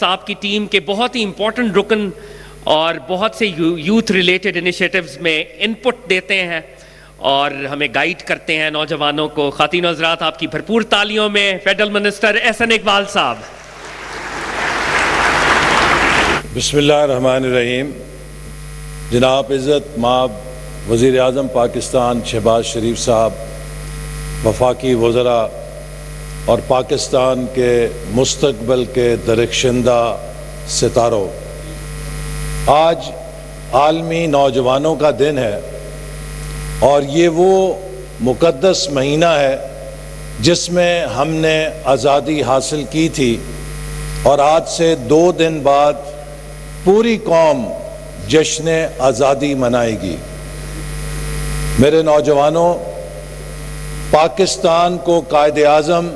صاحب کی ٹیم کے بہت ہی امپورٹنٹ رکن اور بہت سے یوتھ ریلیٹڈ انیشیٹوز میں انپٹ دیتے ہیں اور ہمیں گائیڈ کرتے ہیں نوجوانوں کو. خواتین و حضرات، آپ کی بھرپور تالیوں میں فیڈرل منسٹر احسن اقبال صاحب. بسم اللہ الرحمن الرحیم. جناب عزت مآب وزیر اعظم پاکستان شہباز شریف صاحب، وفاقی وزراء اور پاکستان کے مستقبل کے درخشندہ ستاروں، آج عالمی نوجوانوں کا دن ہے اور یہ وہ مقدس مہینہ ہے جس میں ہم نے آزادی حاصل کی تھی، اور آج سے 2 دن بعد پوری قوم جشن آزادی منائے گی. میرے نوجوانوں، پاکستان کو قائد اعظم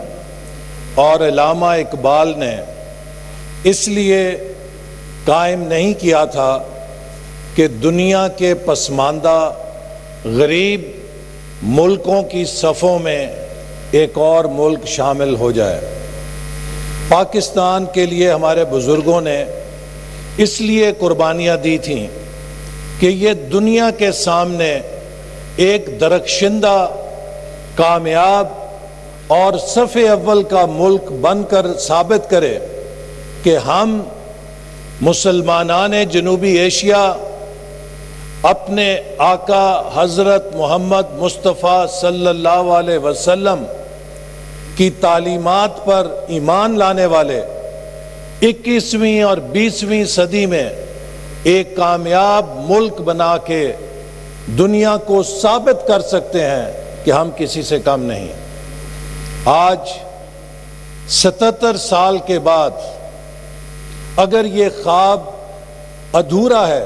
اور علامہ اقبال نے اس لیے قائم نہیں کیا تھا کہ دنیا کے پسماندہ غریب ملکوں کی صفوں میں ایک اور ملک شامل ہو جائے. پاکستان کے لیے ہمارے بزرگوں نے اس لیے قربانیاں دی تھیں کہ یہ دنیا کے سامنے ایک درخشندہ، کامیاب اور صف اول کا ملک بن کر ثابت کرے کہ ہم مسلمانان جنوبی ایشیا اپنے آقا حضرت محمد مصطفیٰ صلی اللہ علیہ وسلم کی تعلیمات پر ایمان لانے والے 21ویں اور 20ویں صدی میں ایک کامیاب ملک بنا کے دنیا کو ثابت کر سکتے ہیں کہ ہم کسی سے کم نہیں. آج 77 سال کے بعد اگر یہ خواب ادھورا ہے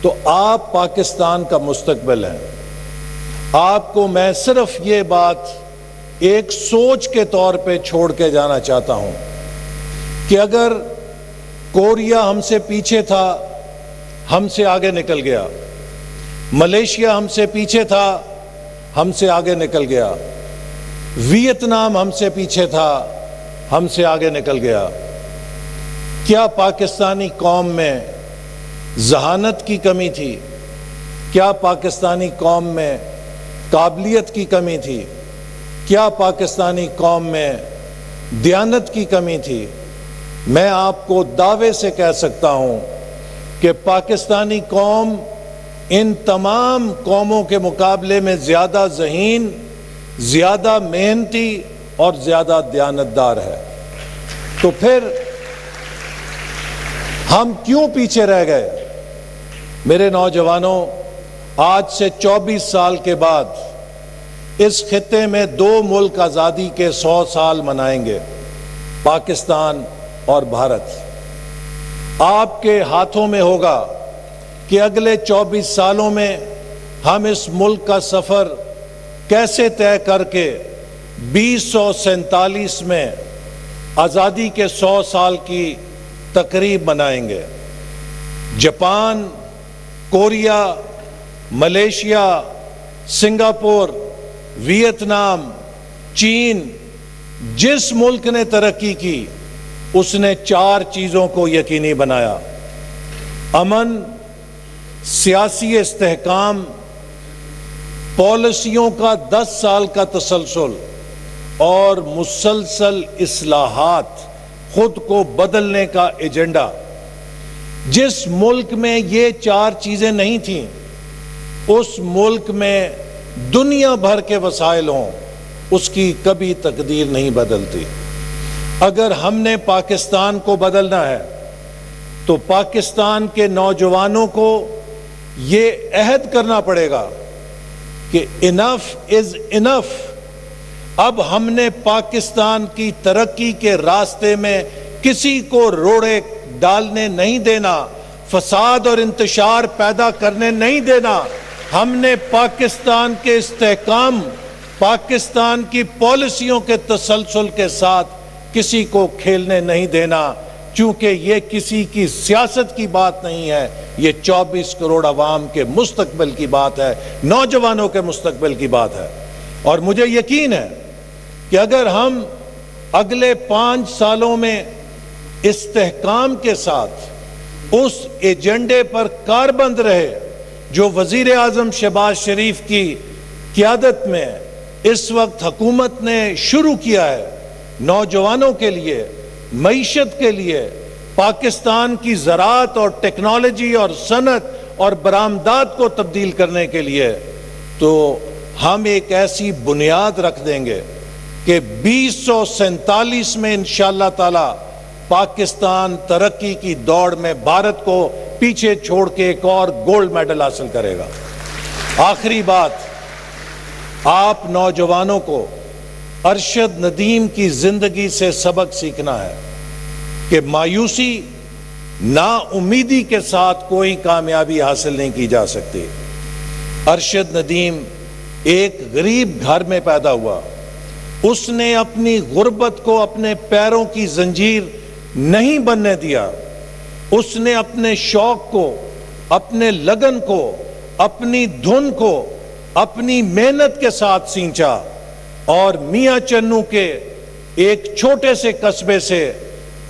تو آپ پاکستان کا مستقبل ہیں. آپ کو میں صرف یہ بات ایک سوچ کے طور پہ چھوڑ کے جانا چاہتا ہوں کہ اگر کوریا ہم سے پیچھے تھا، ہم سے آگے نکل گیا. ملیشیا ہم سے پیچھے تھا، ہم سے آگے نکل گیا. ویتنام ہم سے پیچھے تھا، ہم سے آگے نکل گیا. کیا پاکستانی قوم میں ذہانت کی کمی تھی؟ کیا پاکستانی قوم میں قابلیت کی کمی تھی؟ کیا پاکستانی قوم میں دیانت کی کمی تھی؟ میں آپ کو دعوے سے کہہ سکتا ہوں کہ پاکستانی قوم ان تمام قوموں کے مقابلے میں زیادہ ذہین، زیادہ محنتی اور زیادہ دیانتدار ہے. تو پھر ہم کیوں پیچھے رہ گئے؟ میرے نوجوانوں، آج سے 24 سال کے بعد اس خطے میں 2 ملک آزادی کے 100 سال منائیں گے، پاکستان اور بھارت. آپ کے ہاتھوں میں ہوگا کہ اگلے 24 سالوں میں ہم اس ملک کا سفر کیسے طے کر کے 2047 میں آزادی کے 100 سال کی تقریب منائیں گے. Japan, Korea, Malaysia, Singapore, Vietnam, چین، جس ملک نے ترقی کی اس نے 4 چیزوں کو یقینی بنایا: امن، سیاسی استحکام، پالیسیوں کا 10 سال کا تسلسل اور مسلسل اصلاحات، خود کو بدلنے کا ایجنڈا. جس ملک میں یہ 4 چیزیں نہیں تھیں اس ملک میں دنیا بھر کے وسائل ہوں، اس کی کبھی تقدیر نہیں بدلتی. اگر ہم نے پاکستان کو بدلنا ہے تو پاکستان کے نوجوانوں کو یہ عہد کرنا پڑے گا کہ انف از انف. اب ہم نے پاکستان کی ترقی کے راستے میں کسی کو روڑے ڈالنے نہیں دینا، فساد اور انتشار پیدا کرنے نہیں دینا. ہم نے پاکستان کے استحکام، پاکستان کی پالیسیوں کے تسلسل کے ساتھ کسی کو کھیلنے نہیں دینا، چونکہ یہ کسی کی سیاست کی بات نہیں ہے، یہ 24 کروڑ عوام کے مستقبل کی بات ہے، نوجوانوں کے مستقبل کی بات ہے. اور مجھے یقین ہے کہ اگر ہم اگلے 5 سالوں میں استحکام کے ساتھ اس ایجنڈے پر کاربند رہے جو وزیر اعظم شہباز شریف کی قیادت میں اس وقت حکومت نے شروع کیا ہے، نوجوانوں کے لیے، معیشت کے لیے، پاکستان کی زراعت اور ٹیکنالوجی اور صنعت اور برآمدات کو تبدیل کرنے کے لیے، تو ہم ایک ایسی بنیاد رکھ دیں گے کہ 2047 میں انشاءاللہ تعالی پاکستان ترقی کی دوڑ میں بھارت کو پیچھے چھوڑ کے ایک اور گولڈ میڈل حاصل کرے گا۔ آخری بات، آپ نوجوانوں کو ارشد ندیم کی زندگی سے سبق سیکھنا ہے کہ مایوسی، نا امیدی کے ساتھ کوئی کامیابی حاصل نہیں کی جا سکتی۔ ارشد ندیم ایک غریب گھر میں پیدا ہوا، اس نے اپنی غربت کو اپنے پیروں کی زنجیر نہیں بننے دیا، اس نے اپنے شوق کو، اپنے لگن کو، اپنی دھن کو اپنی محنت کے ساتھ سینچا، اور میاں چنو کے ایک چھوٹے سے قصبے سے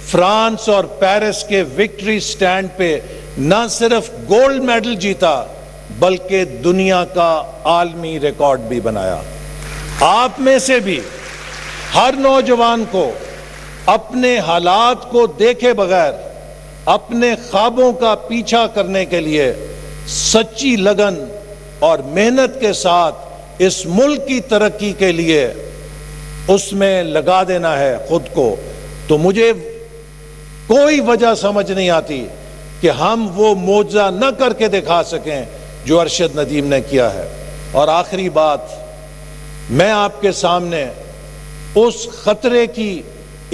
فرانس اور پیرس کے وکٹری سٹینڈ پہ نہ صرف گولڈ میڈل جیتا بلکہ دنیا کا عالمی ریکارڈ بھی بنایا۔ آپ میں سے بھی ہر نوجوان کو اپنے حالات کو دیکھے بغیر اپنے خوابوں کا پیچھا کرنے کے لیے سچی لگن اور محنت کے ساتھ اس ملک کی ترقی کے لیے اس میں لگا دینا ہے خود کو۔ تو مجھے کوئی وجہ سمجھ نہیں آتی کہ ہم وہ معجزہ نہ کر کے دکھا سکیں جو ارشد ندیم نے کیا ہے۔ اور آخری بات، میں آپ کے سامنے اس خطرے کی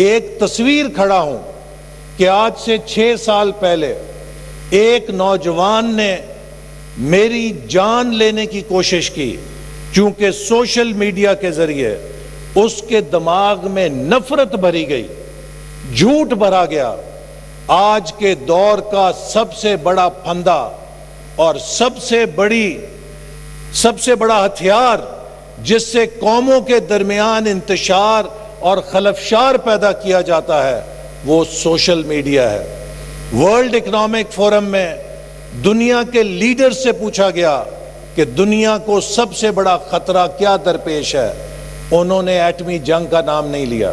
ایک تصویر کھڑا ہوں کہ آج سے 6 سال پہلے ایک نوجوان نے میری جان لینے کی کوشش کی، چونکہ سوشل میڈیا کے ذریعے اس کے دماغ میں نفرت بھری گئی، جھوٹ بھرا گیا۔ آج کے دور کا سب سے بڑا پھندا اور سب سے بڑا ہتھیار جس سے قوموں کے درمیان انتشار اور خلفشار پیدا کیا جاتا ہے وہ سوشل میڈیا ہے۔ ورلڈ اکنامک فورم میں دنیا کے لیڈر سے پوچھا گیا کہ دنیا کو سب سے بڑا خطرہ کیا درپیش ہے، انہوں نے ایٹمی جنگ کا نام نہیں لیا،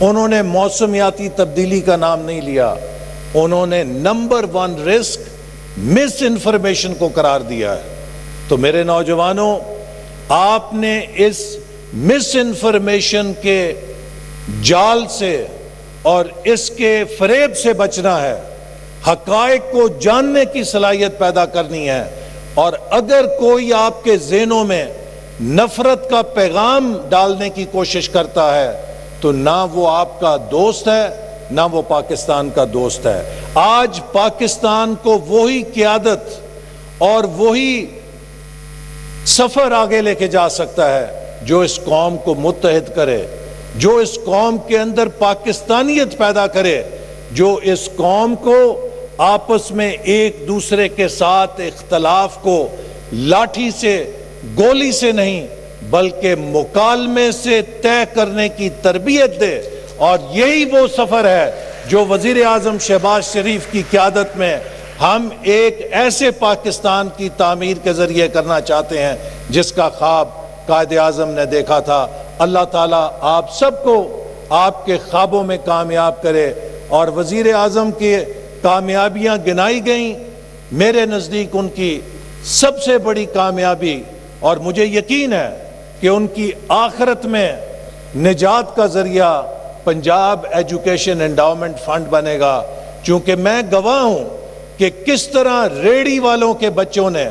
انہوں نے موسمیاتی تبدیلی کا نام نہیں لیا، انہوں نے نمبر 1 رسک مس انفارمیشن کو قرار دیا ہے۔ تو میرے نوجوانوں، آپ نے اس مس انفارمیشن کے جال سے اور اس کے فریب سے بچنا ہے، حقائق کو جاننے کی صلاحیت پیدا کرنی ہے، اور اگر کوئی آپ کے ذہنوں میں نفرت کا پیغام ڈالنے کی کوشش کرتا ہے تو نہ وہ آپ کا دوست ہے نہ وہ پاکستان کا دوست ہے۔ آج پاکستان کو وہی قیادت اور وہی سفر آگے لے کے جا سکتا ہے جو اس قوم کو متحد کرے، جو اس قوم کے اندر پاکستانیت پیدا کرے، جو اس قوم کو آپس میں ایک دوسرے کے ساتھ اختلاف کو لاٹھی سے، گولی سے نہیں بلکہ مکالمے سے طے کرنے کی تربیت دے۔ اور یہی وہ سفر ہے جو وزیر اعظم شہباز شریف کی قیادت میں ہم ایک ایسے پاکستان کی تعمیر کے ذریعے کرنا چاہتے ہیں جس کا خواب قائد اعظم نے دیکھا تھا۔ اللہ تعالیٰ آپ سب کو آپ کے خوابوں میں کامیاب کرے۔ اور وزیر اعظم کی کامیابیاں گنائی گئیں، میرے نزدیک ان کی سب سے بڑی کامیابی، اور مجھے یقین ہے کہ ان کی آخرت میں نجات کا ذریعہ پنجاب ایجوکیشن انڈاؤمنٹ فنڈ بنے گا، چونکہ میں گواہ ہوں کہ کس طرح ریڑی والوں کے بچوں نے،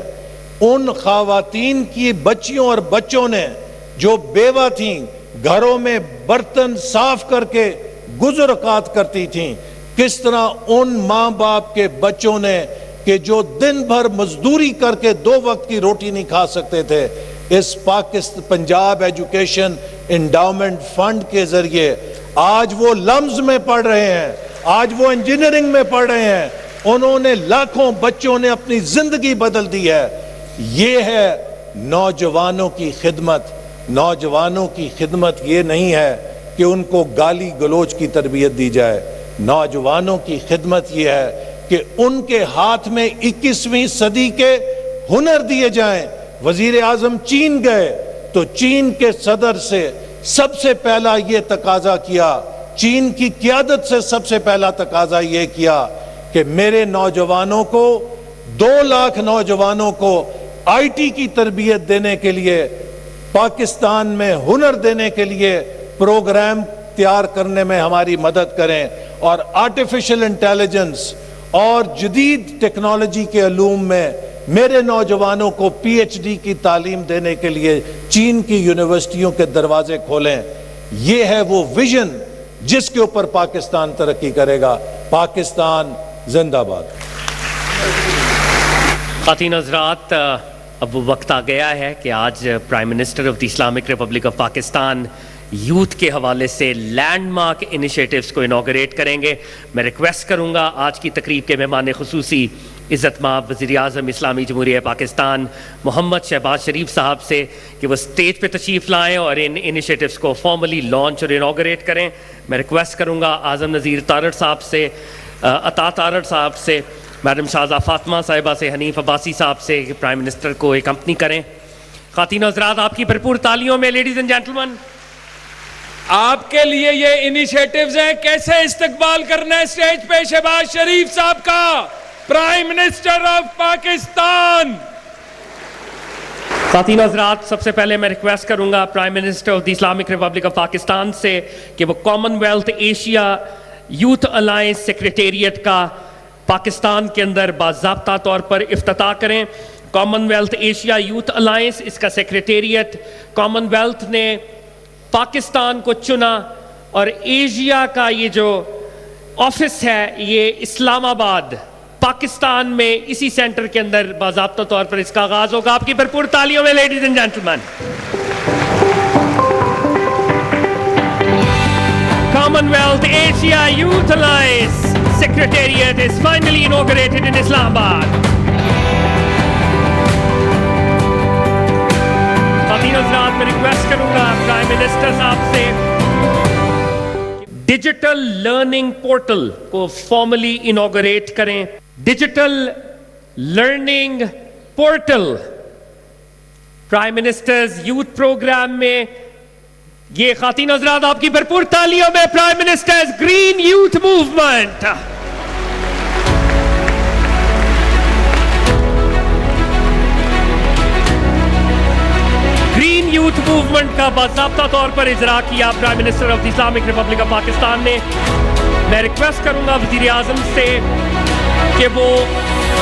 ان خواتین کی بچیوں اور بچوں نے جو بیوہ تھیں، گھروں میں برتن صاف کر کے گزر اوقات کرتی تھیں، کس طرح ان ماں باپ کے بچوں نے کہ جو دن بھر مزدوری کر کے 2 وقت کی روٹی نہیں کھا سکتے تھے، اس پنجاب ایجوکیشن انڈاؤمنٹ فنڈ کے ذریعے آج وہ لمز میں پڑھ رہے ہیں، آج وہ انجینئرنگ میں پڑھ رہے ہیں، انہوں نے لاکھوں بچوں نے اپنی زندگی بدل دی ہے۔ یہ ہے نوجوانوں کی خدمت۔ نوجوانوں کی خدمت یہ نہیں ہے کہ ان کو گالی گلوچ کی تربیت دی جائے، نوجوانوں کی خدمت یہ ہے کہ ان کے ہاتھ میں 21ویں صدی کے ہنر دیے جائیں۔ وزیر اعظم چین گئے تو چین کے صدر سے سب سے پہلا یہ تقاضا کیا، چین کی قیادت سے سب سے پہلا تقاضا یہ کیا کہ میرے نوجوانوں کو 2 لاکھ نوجوانوں کو آئی ٹی کی تربیت دینے کے لیے، پاکستان میں ہنر دینے کے لیے پروگرام تیار کرنے میں ہماری مدد کریں، اور آرٹیفیشل انٹیلیجنس اور جدید ٹیکنالوجی کے علوم میں میرے نوجوانوں کو پی ایچ ڈی کی تعلیم دینے کے لیے چین کی یونیورسٹیوں کے دروازے کھولیں۔ یہ ہے وہ ویژن جس کے اوپر پاکستان ترقی کرے گا۔ پاکستان زندہ باد۔ خواتین حضرات، اب وہ وقت آ گیا ہے کہ آج prime minister of the Islamic Republic of Pakistan youth کے حوالے سے لینڈ مارک انیشیٹیوز کو انوگریٹ کریں گے۔ میں ریکویسٹ کروں گا آج کی تقریب کے مہمان خصوصی عزت مآب وزیر اعظم اسلامی جمہوریہ پاکستان محمد شہباز شریف صاحب سے کہ وہ اسٹیج پہ تشریف لائیں اور ان انیشیٹیوز کو فارملی لانچ اور انوگریٹ کریں۔ میں ریکویسٹ کروں گا اعظم نذیر تارڑ صاحب سے، عطا تارڑ صاحب سے، میڈم شاہزہ فاطمہ صاحبہ سے، حنیف عباسی صاحب سے کہ پرائم منسٹر کو اکمپنی کریں۔ خواتین حضرات، آپ کی بھرپور تالیوں میں لیڈیز اینڈ جینٹلمن، آپ کے لیے یہ انیشیٹیوز ہیں کیسے استقبال کرنا ہے اسٹیج پہ شہباز شریف صاحب کا، پرائم منسٹر آف پاکستان۔ خواتین حضرات، سب سے پہلے میں ریکویسٹ کروں گا prime minister of the Islamic Republic of Pakistan سے کہ وہ Commonwealth Asia Youth Alliance Secretariat کا پاکستان کے اندر باضابطہ طور پر افتتاح کریں۔ Commonwealth Asia Youth Alliance, اس کا سیکریٹریٹ کامن ویلتھ نے پاکستان کو چنا، اور ایشیا کا یہ جو آفس ہے یہ اسلام آباد پاکستان میں اسی سینٹر کے اندر باضابطہ طور پر اس کا آغاز ہوگا۔ آپ کی بھرپور تالیوں میں ladies and gentleman. Commonwealth Asia Youth Alliance Secretariat is finally inaugurated in Islamabad. خواتین حضرات، میں ریکویسٹ کروں گا پرائم منسٹر صاحب سے ڈیجیٹل لرننگ پورٹل کو فارملی انوگریٹ کریں۔ Digital learning portal prime ministers youth programme میں، یہ خواتین حضرات آپ کی بھرپور تالیوں میں prime ministers green youth movement. Green youth movement کا باضابطہ طور پر اجرا کیا prime minister of the Islamic Republic of Pakistan نے۔ میں ریکویسٹ کروں گا وزیر اعظم سے کہ وہ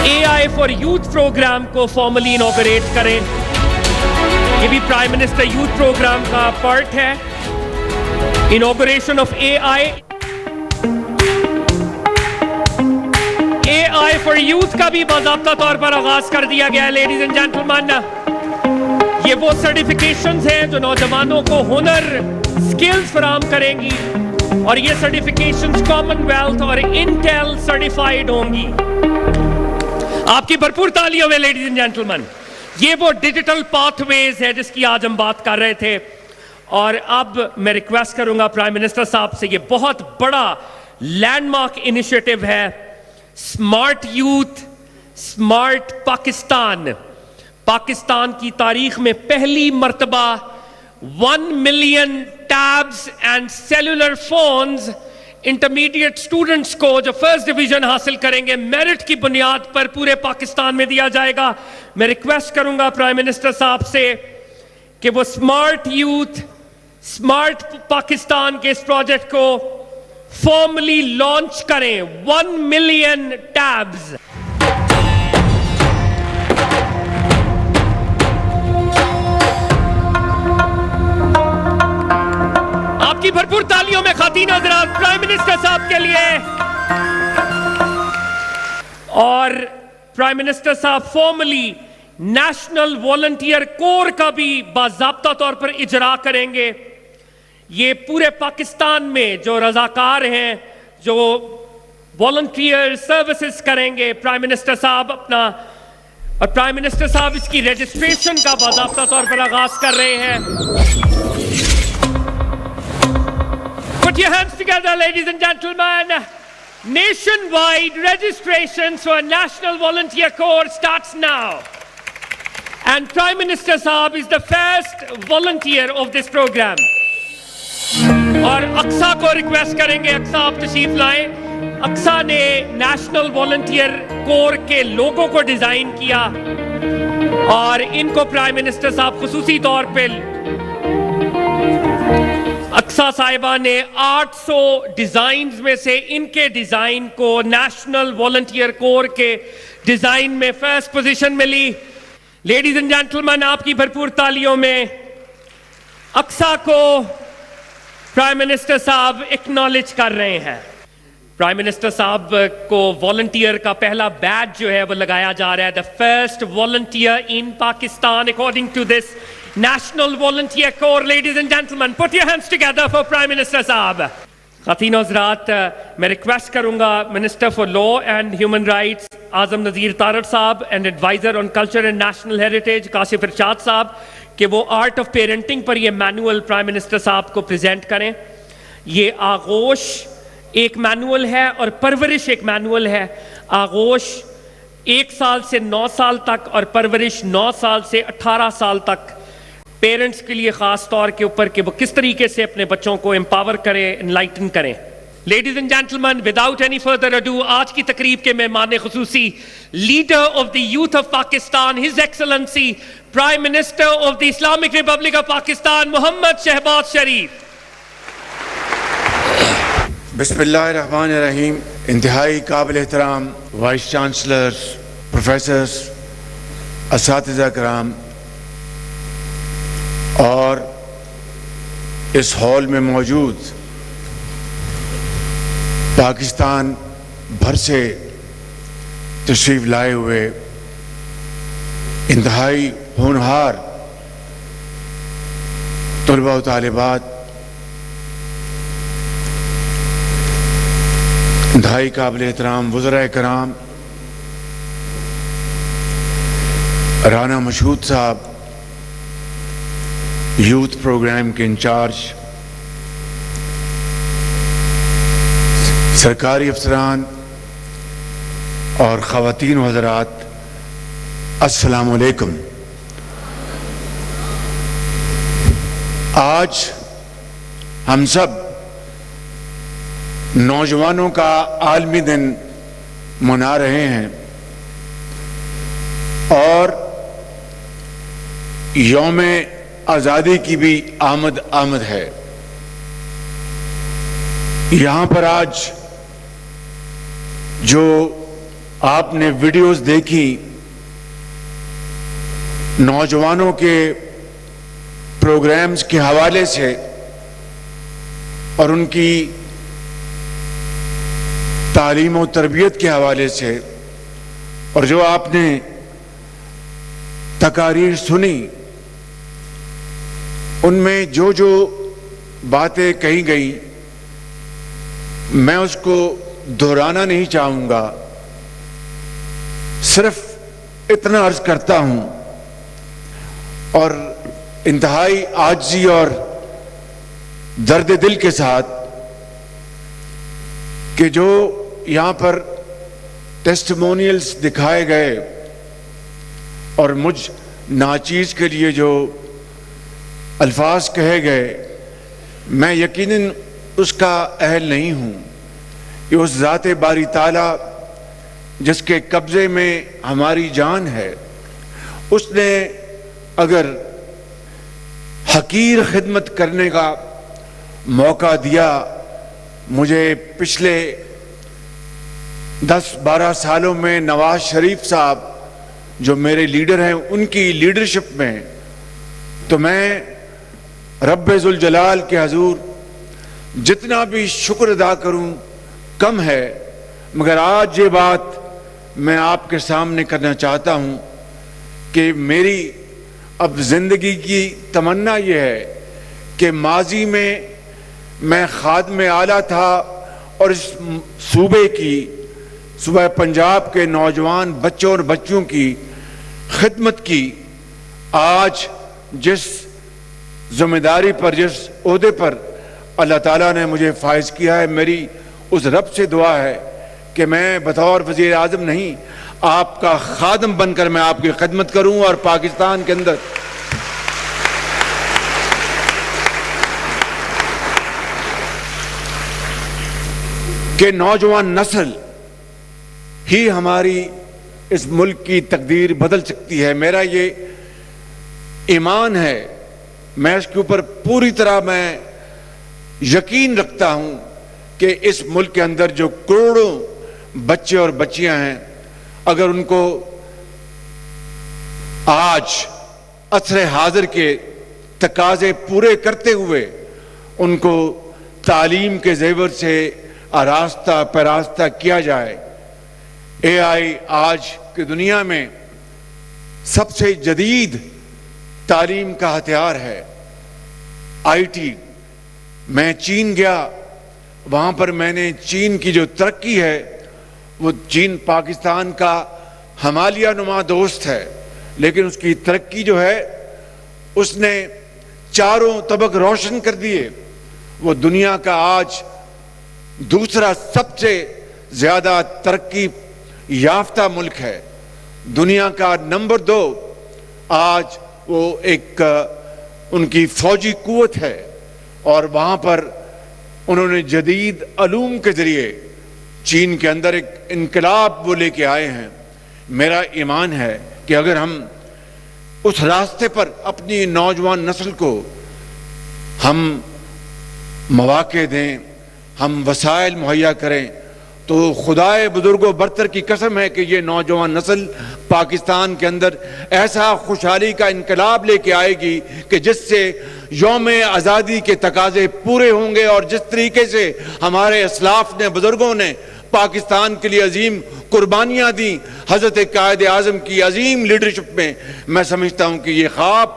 اے آئی فار یوتھ پروگرام کو فارملی انوگریٹ کریں۔ یہ بھی پرائم منسٹر یوتھ پروگرام کا پارٹ ہے۔ Inauguration of a I for youth کا بھی باضابطہ طور پر آغاز کر دیا گیا ہے۔ لیڈیز اینڈ جینٹلمین، یہ وہ سرٹیفکیشنز ہیں جو نوجوانوں کو ہنر سکلز فراہم کریں گی، اور یہ سرٹیفکیشنز کامن ویلتھ اور انٹیل سرٹیفائیڈ ہوں گی۔ آپ کی بھرپور تالیوں میں لیڈیز اینڈ جینٹلمین۔ یہ وہ ڈیجیٹل پاتھ ویز ہے جس کی آج ہم بات کر رہے تھے، اور اب میں ریکویسٹ کروں گا پرائم منسٹر صاحب سے، یہ بہت بڑا لینڈ مارک انیشیٹو ہے smart youth smart Pakistan. Pakistan کی تاریخ میں پہلی مرتبہ 1 million tabs and cellular phones intermediate students کو جو فرسٹ ڈویژن حاصل کریں گے میرٹ کی بنیاد پر پورے پاکستان میں دیا جائے گا۔ میں ریکویسٹ کروں گا پرائم منسٹر صاحب سے کہ وہ اسمارٹ یوتھ اسمارٹ پاکستان کے اس پروجیکٹ کو فارملی لانچ کریں۔ 1 ملین ٹیبز۔ آپ کی بھرپور تالیوں میں خواتین حضرات پرائم منسٹر صاحب کے لیے۔ اور پرائم منسٹر صاحب فارملی نیشنل والنٹیئر کور کا بھی باضابطہ طور پر اجرا کریں گے۔ یہ پورے پاکستان میں جو رضاکار ہیں، جو والنٹیئر سروسز کریں گے، پرائم منسٹر صاحب اپنا، اور پرائم منسٹر صاحب اس کی رجسٹریشن کا باضابطہ طور پر آغاز کر رہے ہیں۔ Put your hands together, ladies and gentlemen. Nationwide registrations for a National Volunteer Corps starts now. And Prime Minister Saab is the first volunteer of this program. اور اقصا کو ریکویسٹ کریں گے اقصا آپ تشریف لائیں. اقصا نے نیشنل والنٹیئر کور کے لوگوں کو ڈیزائن کیا اور ان کو پرائم منسٹر صاحب خصوصی طور پہ اقصا صاحبہ نے 800 ڈیزائنز میں سے ان کے ڈیزائن کو نیشنل والنٹیئر کور کے ڈیزائن میں فرسٹ پوزیشن ملی. لیڈیز اینڈ جینٹلمین, آپ کی بھرپور تالیوں میں اقصا کو پرائم منسٹر صاحب اکنالج کر رہے ہیں. پرائم منسٹر صاحب کو والنٹیئر کا پہلا بیج جو ہے وہ لگایا جا رہا ہے. The first volunteer in Pakistan according to this national volunteer corps. Ladies and gentlemen, put your hands together for prime minister صاحب. خواتین و حضرات, میں ریکویسٹ کروں گا minister for law and human rights Azam Nazir Tarar صاحب and adviser on culture and national heritage Kashif Irshad صاحب کہ وہ آرٹ آف پیرنٹنگ پر یہ مینول پرائم منسٹر صاحب کو پریزنٹ کریں. یہ آغوش ایک مینول ہے اور پرورش ایک مینول ہے. آغوش 1 سال سے 9 سال تک اور پرورش 9 سال سے 18 سال تک پیرنٹس کے لیے خاص طور کے اوپر کہ وہ کس طریقے سے اپنے بچوں کو امپاور کریں, انلائٹن کریں. Ladies and gentlemen, without any further ado, آج کی تقریب کے مہمان خصوصی leader of the youth of Pakistan, his excellency prime minister of the Islamic Republic of Pakistan Muhammad Shahbaz Sharif. بسم اللہ الرحمن الرحیم. انتہائی قابل احترام وائس چانسلر, پروفیسرز, اساتذہ کرام اور اس ہال میں موجود پاکستان بھر سے تشریف لائے ہوئے انتہائی ہونہار طلباء و طالبات, انتہائی قابل احترام وزراء کرام, رانا مشہود صاحب یوتھ پروگرام کے انچارج, سرکاری افسران اور خواتین و حضرات, السلام علیکم. آج ہم سب نوجوانوں کا عالمی دن منا رہے ہیں اور یوم آزادی کی بھی آمد ہے. یہاں پر آج جو آپ نے ویڈیوز دیکھی نوجوانوں کے پروگرامز کے حوالے سے اور ان کی تعلیم و تربیت کے حوالے سے, اور جو آپ نے تقاریر سنی ان میں جو باتیں کہی گئی میں اس کو دہرانا نہیں چاہوں گا. صرف اتنا عرض کرتا ہوں اور انتہائی عاجزی اور درد دل کے ساتھ کہ جو یہاں پر ٹیسٹیمونیلز دکھائے گئے اور مجھ ناچیز کے لیے جو الفاظ کہے گئے, میں یقیناً اس کا اہل نہیں ہوں کہ اس ذات باری تعالیٰ جس کے قبضے میں ہماری جان ہے, اس نے اگر حقیر خدمت کرنے کا موقع دیا. مجھے پچھلے 10-12 سالوں میں نواز شریف صاحب جو میرے لیڈر ہیں ان کی لیڈرشپ میں, تو میں رب ذوالجلال کے حضور جتنا بھی شکر ادا کروں کم ہے. مگر آج یہ بات میں آپ کے سامنے کرنا چاہتا ہوں کہ میری اب زندگی کی تمنا یہ ہے کہ ماضی میں خادم اعلیٰ تھا اور اس صوبہ پنجاب کے نوجوان بچوں اور بچیوں کی خدمت کی. آج جس ذمہ داری پر, جس عہدے پر اللہ تعالیٰ نے مجھے فائز کیا ہے, میری اس رب سے دعا ہے کہ میں بطور وزیر اعظم نہیں، آپ کا خادم بن کر میں آپ کی خدمت کروں اور پاکستان کے اندر کہ نوجوان نسل ہی ہماری اس ملک کی تقدیر بدل سکتی ہے. میرا یہ ایمان ہے، میں اس کے اوپر پوری طرح میں یقین رکھتا ہوں کہ اس ملک کے اندر جو کروڑوں بچے اور بچیاں ہیں، اگر ان کو آج عصر حاضر کے تقاضے پورے کرتے ہوئے ان کو تعلیم کے زیور سے آراستہ پیراستہ کیا جائے. اے آئی آج کی دنیا میں سب سے جدید تعلیم کا ہتھیار ہے. آئی ٹی، میں چین گیا، وہاں پر میں نے چین کی جو ترقی ہے، وہ چین پاکستان کا ہمالیہ نما دوست ہے، لیکن اس کی ترقی جو ہے اس نے چاروں طبق روشن کر دیے. وہ دنیا کا آج دوسرا سب سے زیادہ ترقی یافتہ ملک ہے. دنیا کا نمبر 2 آج وہ ایک ان کی فوجی قوت ہے، اور وہاں پر انہوں نے جدید علوم کے ذریعے چین کے اندر ایک انقلاب وہ لے کے آئے ہیں. میرا ایمان ہے کہ اگر ہم اس راستے پر اپنی نوجوان نسل کو ہم مواقع دیں، ہم وسائل مہیا کریں، تو خدائے بزرگ و برتر کی قسم ہے کہ یہ نوجوان نسل پاکستان کے اندر ایسا خوشحالی کا انقلاب لے کے آئے گی کہ جس سے یوم آزادی کے تقاضے پورے ہوں گے. اور جس طریقے سے ہمارے اسلاف نے، بزرگوں نے پاکستان کے لیے عظیم قربانیاں دیں حضرت قائد اعظم کی عظیم لیڈرشپ میں سمجھتا ہوں کہ یہ خواب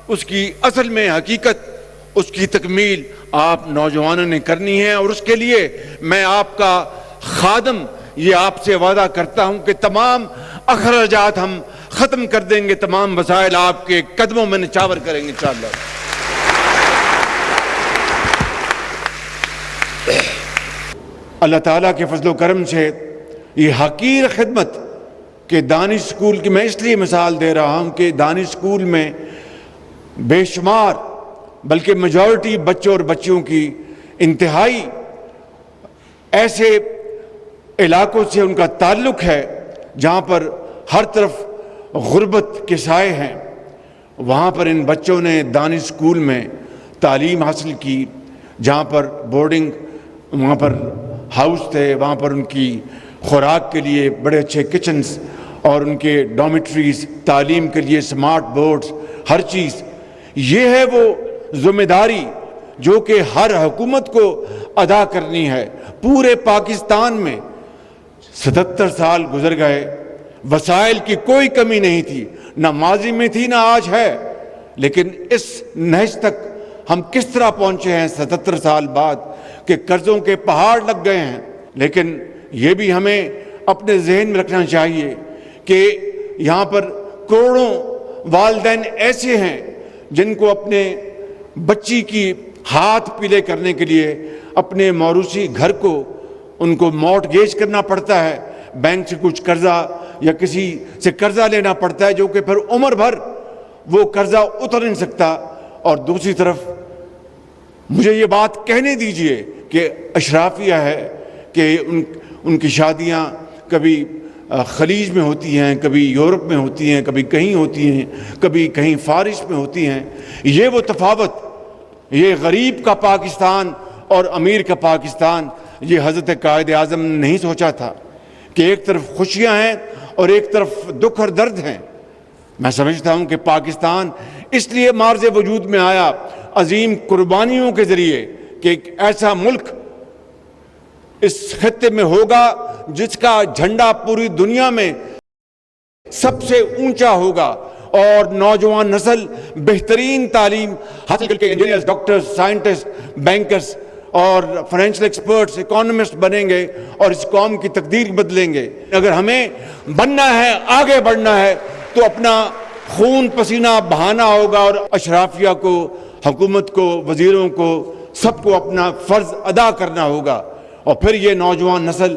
اس کی اصل میں حقیقت، اس کی تکمیل آپ نوجوانوں نے کرنی ہے. اور اس کے لیے میں آپ کا خادم یہ آپ سے وعدہ کرتا ہوں کہ تمام اخراجات ہم ختم کر دیں گے، تمام وسائل آپ کے قدموں میں نچاور کریں گے انشاءاللہ. اللہ تعالیٰ کے فضل و کرم سے یہ حقیر خدمت کہ دانش اسکول کی میں اس لیے مثال دے رہا ہوں کہ دانش اسکول میں بے شمار بلکہ میجورٹی بچوں اور بچیوں کی انتہائی ایسے علاقوں سے ان کا تعلق ہے جہاں پر ہر طرف غربت کے سائے ہیں. وہاں پر ان بچوں نے دانش اسکول میں تعلیم حاصل کی، جہاں پر بورڈنگ، وہاں پر ہاؤس تھے، وہاں پر ان کی خوراک کے لیے بڑے اچھے کچنز اور ان کے ڈومیٹریز، تعلیم کے لیے سمارٹ بورڈز، ہر چیز. یہ ہے وہ ذمہ داری جو کہ ہر حکومت کو ادا کرنی ہے. پورے پاکستان میں 77 سال گزر گئے، وسائل کی کوئی کمی نہیں تھی، نہ ماضی میں تھی نہ آج ہے، لیکن اس نہج تک ہم کس طرح پہنچے ہیں 77 سال بعد کہ قرضوں کے پہاڑ لگ گئے ہیں. لیکن یہ بھی ہمیں اپنے ذہن میں رکھنا چاہیے کہ یہاں پر کروڑوں والدین ایسے ہیں جن کو اپنے بچی کی ہاتھ پیلے کرنے کے لیے اپنے موروثی گھر کو ان کو مورٹگیج کرنا پڑتا ہے، بینک سے کچھ قرضہ یا کسی سے قرضہ لینا پڑتا ہے جو کہ پھر عمر بھر وہ قرضہ اتر نہیں سکتا. اور دوسری طرف مجھے یہ بات کہنے دیجئے کہ اشرافیہ ہے کہ ان کی شادیاں کبھی خلیج میں ہوتی ہیں، کبھی یورپ میں ہوتی ہیں، کبھی کہیں ہوتی ہیں، کبھی کہیں فارس میں ہوتی ہیں. یہ وہ تفاوت، یہ غریب کا پاکستان اور امیر کا پاکستان، یہ حضرت قائد اعظم نے نہیں سوچا تھا کہ ایک طرف خوشیاں ہیں اور ایک طرف دکھ اور درد ہیں. میں سمجھتا ہوں کہ پاکستان اس لیے معرض وجود میں آیا عظیم قربانیوں کے ذریعے کہ ایک ایسا ملک اس خطے میں ہوگا جس کا جھنڈا پوری دنیا میں سب سے اونچا ہوگا، اور نوجوان نسل بہترین تعلیم حاصل کر کے انجینئرز، ڈاکٹرز، سائنٹسٹ، بینکرز اور فائنینشل ایکسپرٹس، اکانومسٹ بنیں گے اور اس قوم کی تقدیر بدلیں گے. اگر ہمیں بننا ہے، آگے بڑھنا ہے، تو اپنا خون پسینہ بہانا ہوگا اور اشرافیہ کو، حکومت کو، وزیروں کو، سب کو اپنا فرض ادا کرنا ہوگا. اور پھر یہ نوجوان نسل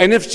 NFC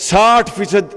60%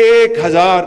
1000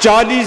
40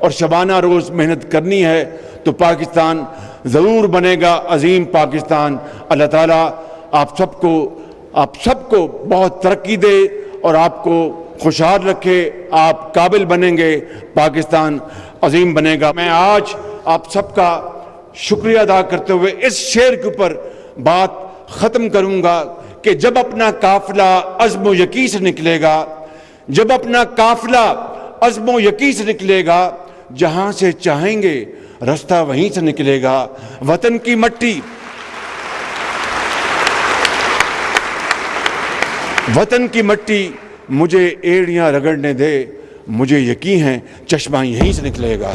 اور شبانہ روز محنت کرنی ہے تو پاکستان ضرور بنے گا عظیم پاکستان. اللہ تعالیٰ آپ سب کو بہت ترقی دے اور آپ کو خوشحال رکھے. آپ قابل بنیں گے, پاکستان عظیم بنے گا. میں آج آپ سب کا شکریہ ادا کرتے ہوئے اس شعر کے اوپر بات ختم کروں گا کہ جب اپنا قافلہ عزم و یقین سے نکلے گا, جب اپنا قافلہ عزم و یقین سے نکلے گا, جہاں سے چاہیں گے رستہ وہیں سے نکلے گا. وطن کی مٹی, وطن کی مٹی مجھے ایڑیاں رگڑنے دے, مجھے یقین ہے چشمہ یہیں سے نکلے گا.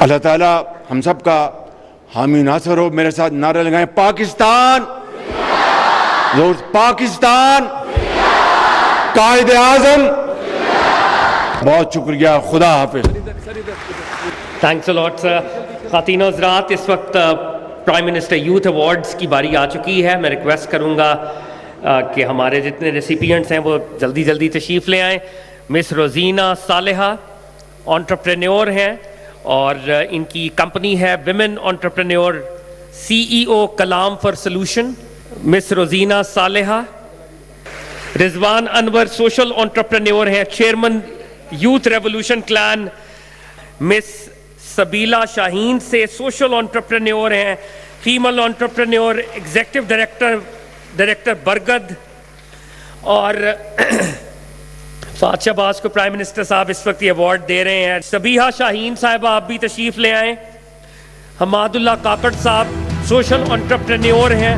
اللہ تعالیٰ ہم سب کا حامی ناصر ہو. میرے ساتھ نعرہ لگائیں, پاکستان, پاکستان, قائد اعظم. بہت شکریہ, خدا حافظ. تھینکس الاٹ سر. خواتین و حضرات, اس وقت پرائم منسٹر یوتھ ایوارڈز کی باری آ چکی ہے. میں ریکویسٹ کروں گا کہ ہمارے جتنے ریسیپینٹس ہیں وہ جلدی تشریف لے آئیں. مس روزینہ صالحہ انٹرپرینور ہیں اور ان کی کمپنی ہے women entrepreneur CEO Kalam for solution. Miss Rozina Saleha. Rizwan Anwar social entrepreneur ہیں, chairman youth revolution clan. Miss Sabila Shaheen سے سوشل انٹرپرینور ہیں, female entrepreneur, executive director Bargad. اور فات شہباز کو پرائم منسٹر صاحب اس وقت یہ ایوارڈ دے رہے ہیں. سبیحہ شاہین صاحبہ آپ بھی تشریف لے آئیں. حماد اللہ کاکڑ صاحب سوشل انٹرپرینور ہیں.